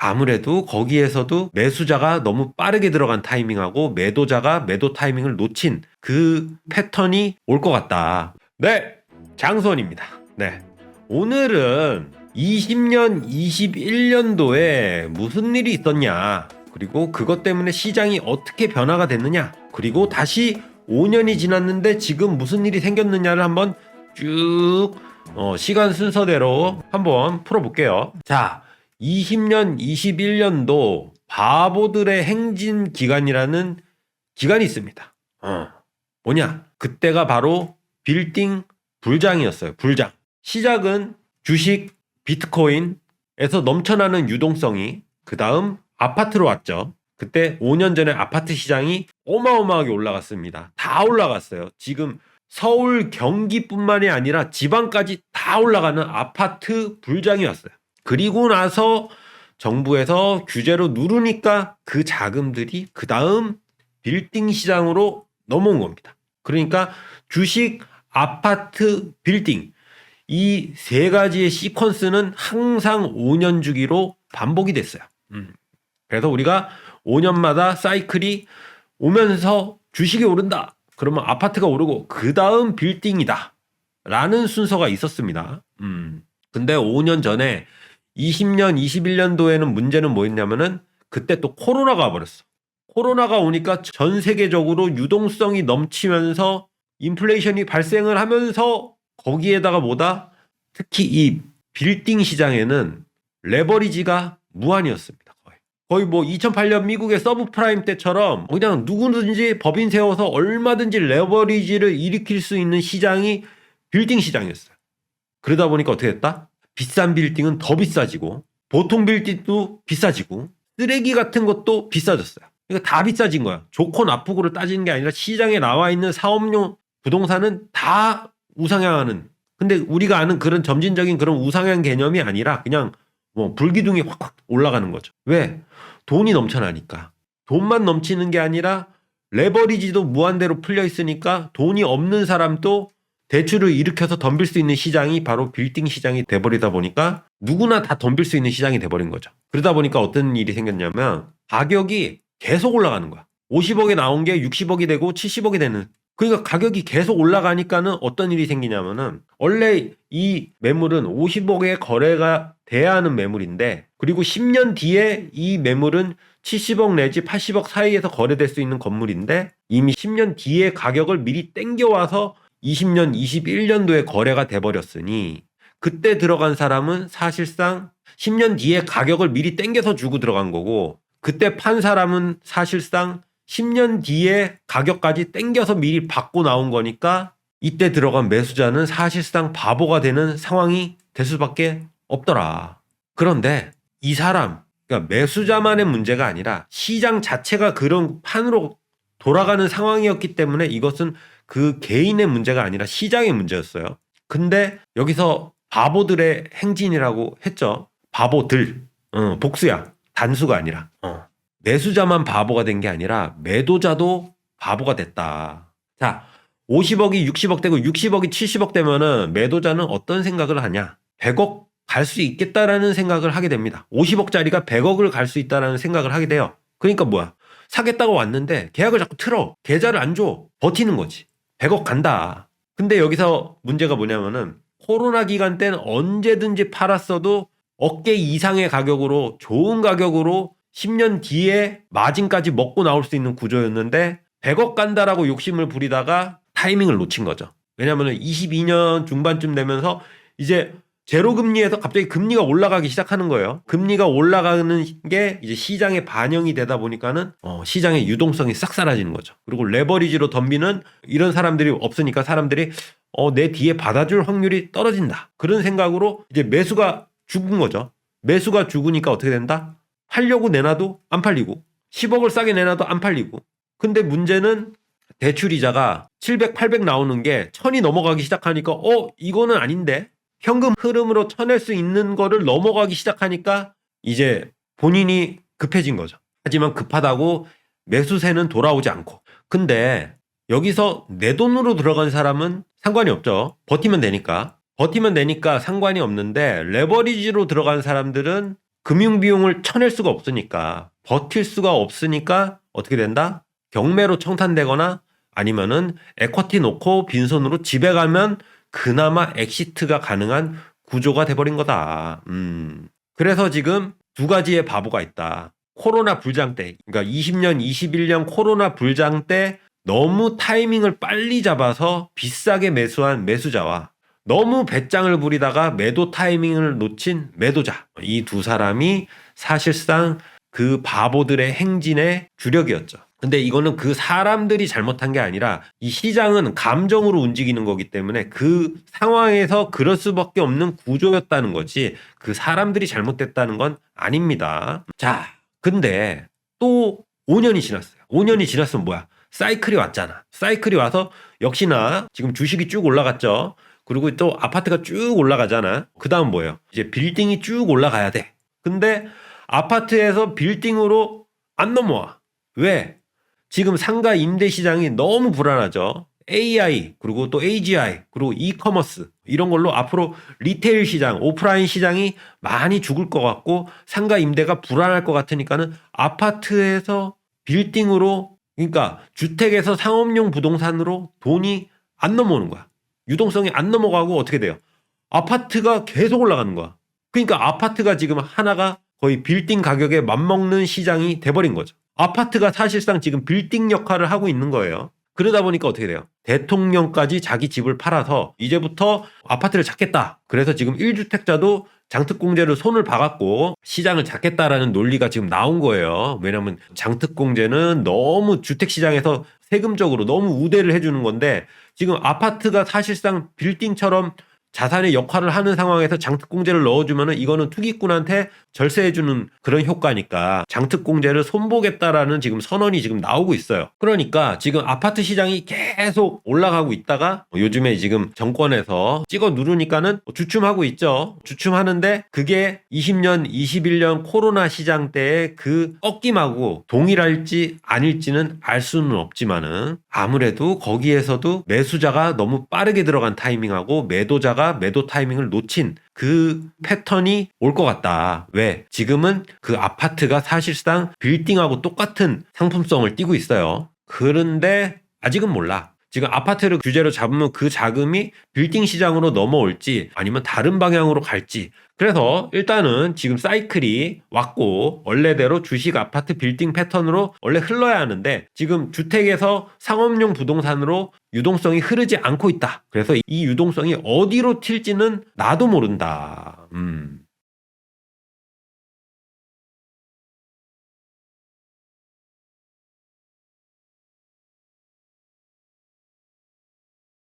아무래도 거기에서도 매수자가 너무 빠르게 들어간 타이밍하고 매도자가 매도 타이밍을 놓친 그 패턴이 올 것 같다. 네, 장수원입니다. 네, 오늘은 20년, 21년도에 무슨 일이 있었냐, 그리고 그것 때문에 시장이 어떻게 변화가 됐느냐, 그리고 다시 5년이 지났는데 지금 무슨 일이 생겼느냐를 한번 쭉 시간 순서대로 한번 풀어볼게요. 자, 20년, 21년도 바보들의 행진 기간이라는 기간이 있습니다. 뭐냐? 그때가 바로 빌딩 불장이었어요. 불장. 시작은 주식, 비트코인에서 넘쳐나는 유동성이 그 다음 아파트로 왔죠. 그때 5년 전에 아파트 시장이 어마어마하게 올라갔습니다. 다 올라갔어요. 지금 서울, 경기뿐만이 아니라 지방까지 다 올라가는 아파트 불장이 왔어요. 그리고 나서 정부에서 규제로 누르니까 그 자금들이 그 다음 빌딩 시장으로 넘어온 겁니다. 그러니까 주식, 아파트, 빌딩 이 세 가지의 시퀀스는 항상 5년 주기로 반복이 됐어요. 그래서 우리가 5년마다 사이클이 오면서 주식이 오른다. 그러면 아파트가 오르고 그 다음 빌딩이다. 라는 순서가 있었습니다. 근데 5년 전에 20년, 21년도에는 문제는 뭐였냐면은 그때 또 코로나가 와버렸어. 코로나가 오니까 전 세계적으로 유동성이 넘치면서 인플레이션이 발생을 하면서 거기에다가 뭐다? 특히 이 빌딩 시장에는 레버리지가 무한이었습니다. 거의 뭐 2008년 미국의 서브프라임 때처럼 그냥 누구든지 법인 세워서 얼마든지 레버리지를 일으킬 수 있는 시장이 빌딩 시장이었어요. 그러다 보니까 어떻게 됐다? 비싼 빌딩은 더 비싸지고 보통 빌딩도 비싸지고 쓰레기 같은 것도 비싸졌어요. 그러니까 다 비싸진 거야. 좋고 나쁘고를 따지는 게 아니라 시장에 나와 있는 사업용 부동산은 다 우상향하는. 근데 우리가 아는 그런 점진적인 그런 우상향 개념이 아니라 그냥 뭐 불기둥이 확확 올라가는 거죠. 왜? 돈이 넘쳐나니까. 돈만 넘치는 게 아니라 레버리지도 무한대로 풀려 있으니까 돈이 없는 사람도 대출을 일으켜서 덤빌 수 있는 시장이 바로 빌딩 시장이 돼버리다 보니까 누구나 다 덤빌 수 있는 시장이 돼버린 거죠. 그러다 보니까 어떤 일이 생겼냐면 가격이 계속 올라가는 거야. 50억에 나온 게 60억이 되고 70억이 되는. 그러니까 가격이 계속 올라가니까는 어떤 일이 생기냐면은 원래 이 매물은 50억에 거래가 돼야 하는 매물인데 그리고 10년 뒤에 이 매물은 70억 내지 80억 사이에서 거래될 수 있는 건물인데 이미 10년 뒤에 가격을 미리 땡겨와서 20년, 21년도에 거래가 돼버렸으니 그때 들어간 사람은 사실상 10년 뒤에 가격을 미리 땡겨서 주고 들어간 거고 그때 판 사람은 사실상 10년 뒤에 가격까지 땡겨서 미리 받고 나온 거니까 이때 들어간 매수자는 사실상 바보가 되는 상황이 될 수밖에 없더라. 그런데 이 사람, 그러니까 매수자만의 문제가 아니라 시장 자체가 그런 판으로 돌아가는 상황이었기 때문에 이것은 그 개인의 문제가 아니라 시장의 문제였어요. 근데 여기서 바보들의 행진이라고 했죠. 바보들. 복수야. 단수가 아니라. 매수자만 바보가 된 게 아니라 매도자도 바보가 됐다. 자, 50억이 60억 되고 60억이 70억 되면은 매도자는 어떤 생각을 하냐? 100억 갈 수 있겠다라는 생각을 하게 됩니다. 50억짜리가 100억을 갈 수 있다라는 생각을 하게 돼요. 그러니까 뭐야? 사겠다고 왔는데 계약을 자꾸 틀어. 계좌를 안 줘. 버티는 거지. 100억 간다. 근데 여기서 문제가 뭐냐면은 코로나 기간 때는 언제든지 팔았어도 어깨 이상의 가격으로 좋은 가격으로 10년 뒤에 마진까지 먹고 나올 수 있는 구조였는데 100억 간다라고 욕심을 부리다가 타이밍을 놓친 거죠. 왜냐하면 22년 중반쯤 되면서 이제 제로금리에서 갑자기 금리가 올라가기 시작하는 거예요. 금리가 올라가는 게 이제 시장에 반영이 되다 보니까는 시장의 유동성이 싹 사라지는 거죠. 그리고 레버리지로 덤비는 이런 사람들이 없으니까 사람들이 내 뒤에 받아줄 확률이 떨어진다. 그런 생각으로 이제 매수가 죽은 거죠. 매수가 죽으니까 어떻게 된다? 팔려고 내놔도 안 팔리고 10억을 싸게 내놔도 안 팔리고. 근데 문제는 대출이자가 700, 800 나오는 게 1000이 넘어가기 시작하니까 이거는 아닌데 현금 흐름으로 쳐낼 수 있는 거를 넘어가기 시작하니까 이제 본인이 급해진 거죠. 하지만 급하다고 매수세는 돌아오지 않고. 근데 여기서 내 돈으로 들어간 사람은 상관이 없죠. 버티면 되니까. 버티면 되니까 상관이 없는데 레버리지로 들어간 사람들은 금융 비용을 쳐낼 수가 없으니까, 버틸 수가 없으니까 어떻게 된다? 경매로 청산되거나 아니면은 에쿼티 놓고 빈손으로 집에 가면 그나마 엑시트가 가능한 구조가 돼버린 거다. 그래서 지금 두 가지의 바보가 있다. 코로나 불장 때, 그러니까 20년, 21년 코로나 불장 때 너무 타이밍을 빨리 잡아서 비싸게 매수한 매수자와 너무 배짱을 부리다가 매도 타이밍을 놓친 매도자. 이 두 사람이 사실상 그 바보들의 행진의 주력이었죠. 근데 이거는 그 사람들이 잘못한 게 아니라 이 시장은 감정으로 움직이는 거기 때문에 그 상황에서 그럴 수밖에 없는 구조였다는 거지 그 사람들이 잘못됐다는 건 아닙니다. 자, 근데 또 5년이 지났어요. 5년이 지났으면 뭐야? 사이클이 왔잖아. 사이클이 와서 역시나 지금 주식이 쭉 올라갔죠. 그리고 또 아파트가 쭉 올라가잖아. 그 다음 뭐예요? 이제 빌딩이 쭉 올라가야 돼. 근데 아파트에서 빌딩으로 안 넘어와. 왜? 지금 상가 임대 시장이 너무 불안하죠. AI, 그리고 또 AGI, 그리고 이커머스 이런 걸로 앞으로 리테일 시장, 오프라인 시장이 많이 죽을 것 같고 상가 임대가 불안할 것 같으니까는 아파트에서 빌딩으로, 그러니까 주택에서 상업용 부동산으로 돈이 안 넘어오는 거야. 유동성이 안 넘어가고 어떻게 돼요? 아파트가 계속 올라가는 거야. 그러니까 아파트가 지금 하나가 거의 빌딩 가격에 맞먹는 시장이 돼버린 거죠. 아파트가 사실상 지금 빌딩 역할을 하고 있는 거예요. 그러다 보니까 어떻게 돼요? 대통령까지 자기 집을 팔아서 이제부터 아파트를 잡겠다. 그래서 지금 1주택자도 장특공제를 손을 봐갖고 시장을 잡겠다라는 논리가 지금 나온 거예요. 왜냐하면 장특공제는 너무 주택시장에서 세금적으로 너무 우대를 해주는 건데 지금 아파트가 사실상 빌딩처럼 자산의 역할을 하는 상황에서 장특공제를 넣어주면은 이거는 투기꾼한테 절세해주는 그런 효과니까 장특공제를 손보겠다라는 지금 선언이 지금 나오고 있어요. 그러니까 지금 아파트 시장이 계속 올라가고 있다가 요즘에 지금 정권에서 찍어 누르니까는 주춤하고 있죠. 주춤하는데 그게 20년, 21년 코로나 시장 때의 그 꺾임하고 동일할지 아닐지는 알 수는 없지만은 아무래도 거기에서도 매수자가 너무 빠르게 들어간 타이밍하고 매도자가 매도 타이밍을 놓친 그 패턴이 올 것 같다. 왜? 지금은 그 아파트가 사실상 빌딩하고 똑같은 상품성을 띠고 있어요. 그런데 아직은 몰라. 지금 아파트를 규제로 잡으면 그 자금이 빌딩 시장으로 넘어올지 아니면 다른 방향으로 갈지. 그래서 일단은 지금 사이클이 왔고 원래대로 주식 아파트 빌딩 패턴으로 원래 흘러야 하는데 지금 주택에서 상업용 부동산으로 유동성이 흐르지 않고 있다. 그래서 이 유동성이 어디로 튈지는 나도 모른다.